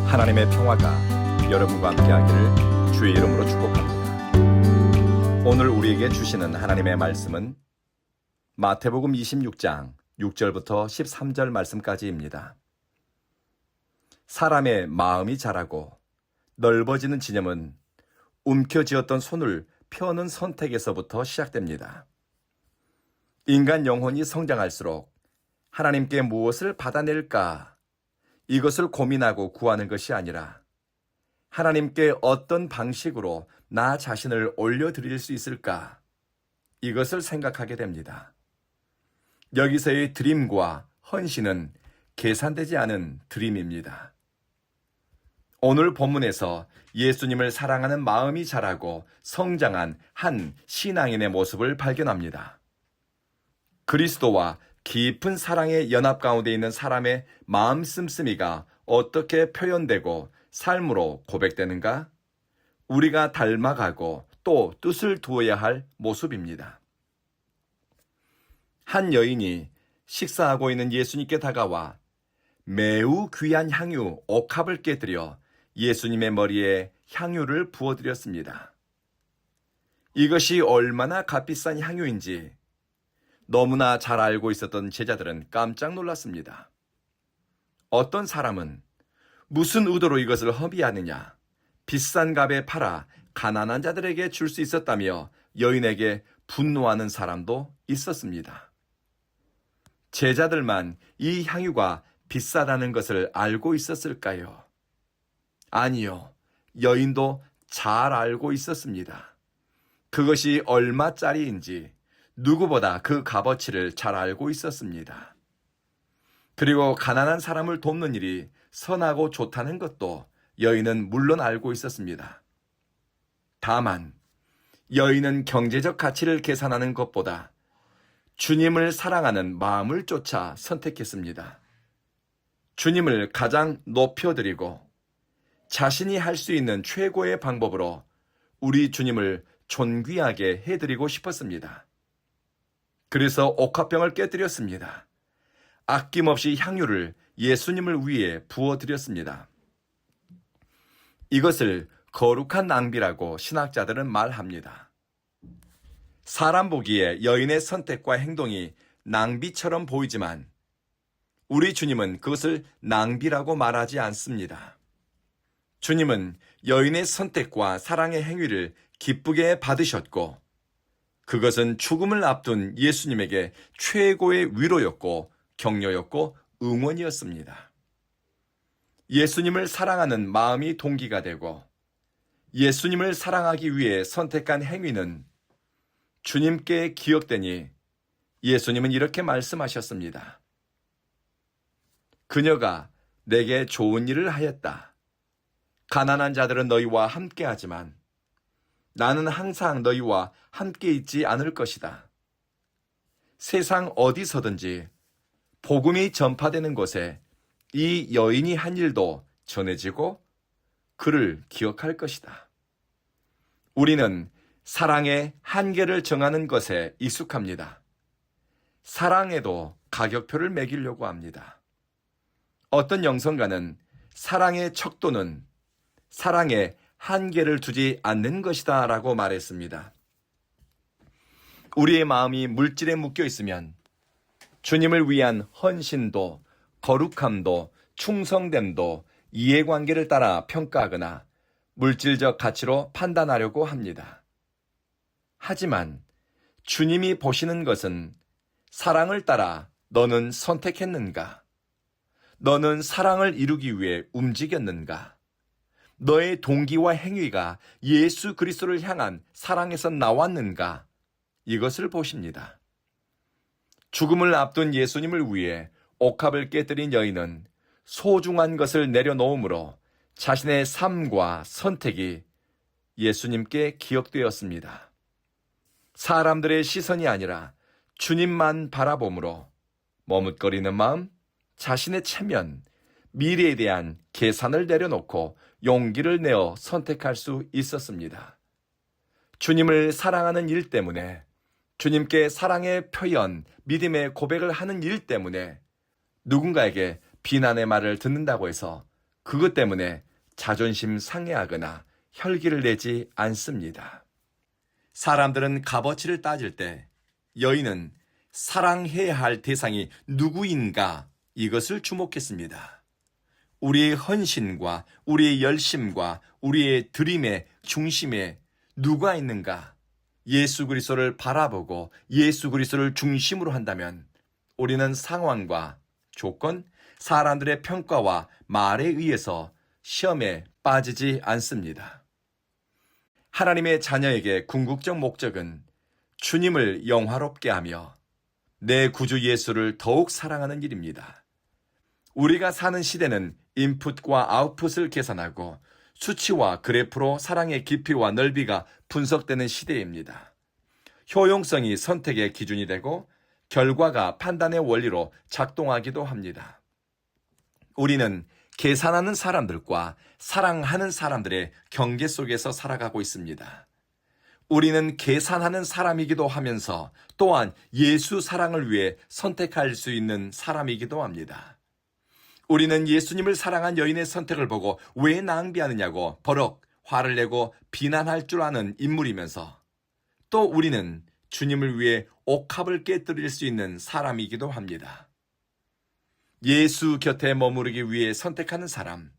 하나님의 평화가 여러분과 함께하기를 주의 이름으로 축복합니다. 오늘 우리에게 주시는 하나님의 말씀은 마태복음 26장 6절부터 13절 말씀까지입니다. 사람의 마음이 자라고 넓어지는 지점은 움켜쥐었던 손을 펴는 선택에서부터 시작됩니다. 인간 영혼이 성장할수록 하나님께 무엇을 받아낼까? 이것을 고민하고 구하는 것이 아니라 하나님께 어떤 방식으로 나 자신을 올려드릴 수 있을까? 이것을 생각하게 됩니다. 여기서의 드림과 헌신은 계산되지 않은 드림입니다. 오늘 본문에서 예수님을 사랑하는 마음이 자라고 성장한 한 신앙인의 모습을 발견합니다. 그리스도와 깊은 사랑의 연합 가운데 있는 사람의 마음 씀씀이가 어떻게 표현되고 삶으로 고백되는가? 우리가 닮아가고 또 뜻을 두어야 할 모습입니다. 한 여인이 식사하고 있는 예수님께 다가와 매우 귀한 향유 옥합을 깨뜨려 예수님의 머리에 향유를 부어드렸습니다. 이것이 얼마나 값비싼 향유인지 너무나 잘 알고 있었던 제자들은 깜짝 놀랐습니다. 어떤 사람은 무슨 의도로 이것을 허비하느냐, 비싼 값에 팔아 가난한 자들에게 줄 수 있었다며 여인에게 분노하는 사람도 있었습니다. 제자들만 이 향유가 비싸다는 것을 알고 있었을까요? 아니요, 여인도 잘 알고 있었습니다. 그것이 얼마짜리인지 누구보다 그 값어치를 잘 알고 있었습니다. 그리고 가난한 사람을 돕는 일이 선하고 좋다는 것도 여인은 물론 알고 있었습니다. 다만 여인은 경제적 가치를 계산하는 것보다 주님을 사랑하는 마음을 쫓아 선택했습니다. 주님을 가장 높여드리고 자신이 할 수 있는 최고의 방법으로 우리 주님을 존귀하게 해드리고 싶었습니다. 그래서 옥합병을 깨뜨렸습니다. 아낌없이 향유를 예수님을 위해 부어드렸습니다. 이것을 거룩한 낭비라고 신학자들은 말합니다. 사람 보기에 여인의 선택과 행동이 낭비처럼 보이지만 우리 주님은 그것을 낭비라고 말하지 않습니다. 주님은 여인의 선택과 사랑의 행위를 기쁘게 받으셨고 그것은 죽음을 앞둔 예수님에게 최고의 위로였고 격려였고 응원이었습니다. 예수님을 사랑하는 마음이 동기가 되고 예수님을 사랑하기 위해 선택한 행위는 주님께 기억되니 예수님은 이렇게 말씀하셨습니다. 그녀가 내게 좋은 일을 하였다. 가난한 자들은 너희와 함께하지만 나는 항상 너희와 함께 있지 않을 것이다. 세상 어디서든지 복음이 전파되는 곳에 이 여인이 한 일도 전해지고 그를 기억할 것이다. 우리는 사랑의 한계를 정하는 것에 익숙합니다. 사랑에도 가격표를 매기려고 합니다. 어떤 영성가는 사랑의 척도는 사랑의 한계를 두지 않는 것이다 라고 말했습니다. 우리의 마음이 물질에 묶여 있으면 주님을 위한 헌신도, 거룩함도, 충성됨도 이해관계를 따라 평가하거나 물질적 가치로 판단하려고 합니다. 하지만 주님이 보시는 것은 사랑을 따라 너는 선택했는가? 너는 사랑을 이루기 위해 움직였는가? 너의 동기와 행위가 예수 그리스도를 향한 사랑에서 나왔는가? 이것을 보십니다. 죽음을 앞둔 예수님을 위해 옥합을 깨뜨린 여인은 소중한 것을 내려놓음으로 자신의 삶과 선택이 예수님께 기억되었습니다. 사람들의 시선이 아니라 주님만 바라봄으로 머뭇거리는 마음, 자신의 체면, 미래에 대한 계산을 내려놓고 용기를 내어 선택할 수 있었습니다. 주님을 사랑하는 일 때문에, 주님께 사랑의 표현, 믿음의 고백을 하는 일 때문에 누군가에게 비난의 말을 듣는다고 해서 그것 때문에 자존심 상해하거나 혈기를 내지 않습니다. 사람들은 값어치를 따질 때 여인은 사랑해야 할 대상이 누구인가 이것을 주목했습니다. 우리의 헌신과 우리의 열심과 우리의 드림의 중심에 누가 있는가? 예수 그리스도를 바라보고 예수 그리스도를 중심으로 한다면 우리는 상황과 조건, 사람들의 평가와 말에 의해서 시험에 빠지지 않습니다. 하나님의 자녀에게 궁극적 목적은 주님을 영화롭게 하며 내 구주 예수를 더욱 사랑하는 일입니다. 우리가 사는 시대는 인풋과 아웃풋을 계산하고 수치와 그래프로 사랑의 깊이와 넓이가 분석되는 시대입니다. 효용성이 선택의 기준이 되고 결과가 판단의 원리로 작동하기도 합니다. 우리는 계산하는 사람들과 사랑하는 사람들의 경계 속에서 살아가고 있습니다. 우리는 계산하는 사람이기도 하면서 또한 예수 사랑을 위해 선택할 수 있는 사람이기도 합니다. 우리는 예수님을 사랑한 여인의 선택을 보고 왜 낭비하느냐고 버럭 화를 내고 비난할 줄 아는 인물이면서 또 우리는 주님을 위해 옥합을 깨뜨릴 수 있는 사람이기도 합니다. 예수 곁에 머무르기 위해 선택하는 사람,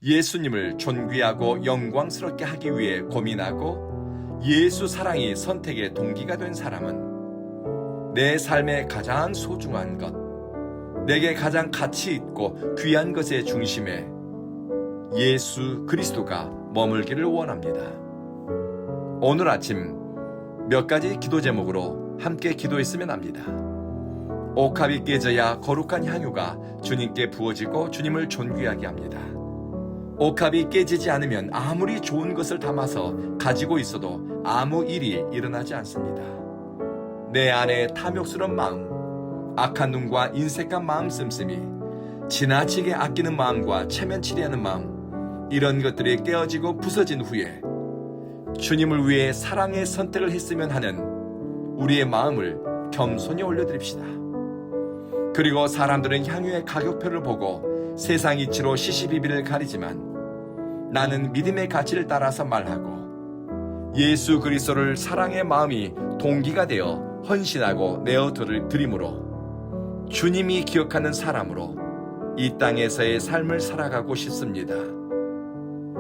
예수님을 존귀하고 영광스럽게 하기 위해 고민하고 예수 사랑이 선택의 동기가 된 사람은 내 삶의 가장 소중한 것, 내게 가장 가치 있고 귀한 것의 중심에 예수 그리스도가 머물기를 원합니다. 오늘 아침 몇 가지 기도 제목으로 함께 기도했으면 합니다. 옥합이 깨져야 거룩한 향유가 주님께 부어지고 주님을 존귀하게 합니다. 옥합이 깨지지 않으면 아무리 좋은 것을 담아서 가지고 있어도 아무 일이 일어나지 않습니다. 내 안에 탐욕스러운 마음, 악한 눈과 인색한 마음 씀씀이, 지나치게 아끼는 마음과 체면치레하는 마음, 이런 것들이 깨어지고 부서진 후에 주님을 위해 사랑의 선택을 했으면 하는 우리의 마음을 겸손히 올려드립시다. 그리고 사람들은 향유의 가격표를 보고 세상 이치로 시시비비를 가리지만 나는 믿음의 가치를 따라서 말하고 예수 그리스도를 사랑의 마음이 동기가 되어 헌신하고 내어드림으로 주님이 기억하는 사람으로 이 땅에서의 삶을 살아가고 싶습니다.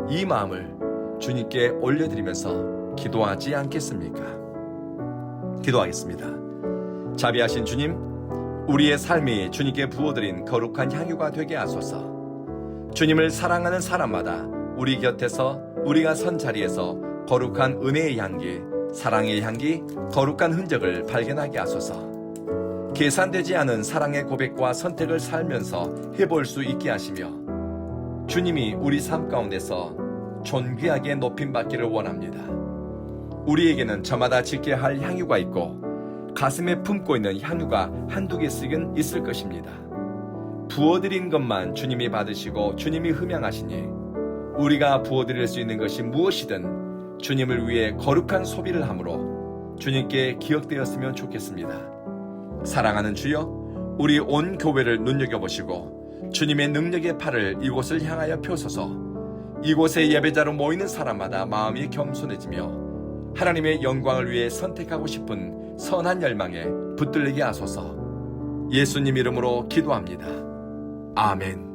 이 마음을 주님께 올려드리면서 기도하지 않겠습니까? 기도하겠습니다. 자비하신 주님, 우리의 삶이 주님께 부어드린 거룩한 향유가 되게 하소서. 주님을 사랑하는 사람마다 우리 곁에서 우리가 선 자리에서 거룩한 은혜의 향기, 사랑의 향기, 거룩한 흔적을 발견하게 하소서. 계산되지 않은 사랑의 고백과 선택을 살면서 해볼 수 있게 하시며 주님이 우리 삶 가운데서 존귀하게 높임받기를 원합니다. 우리에게는 저마다 지켜야 할 향유가 있고 가슴에 품고 있는 향유가 한두 개씩은 있을 것입니다. 부어드린 것만 주님이 받으시고 주님이 흠양하시니 우리가 부어드릴 수 있는 것이 무엇이든 주님을 위해 거룩한 소비를 함으로 주님께 기억되었으면 좋겠습니다. 사랑하는 주여, 우리 온 교회를 눈여겨보시고 주님의 능력의 팔을 이곳을 향하여 펴소서. 이곳에 예배자로 모이는 사람마다 마음이 겸손해지며 하나님의 영광을 위해 선택하고 싶은 선한 열망에 붙들리게 하소서. 예수님 이름으로 기도합니다. 아멘.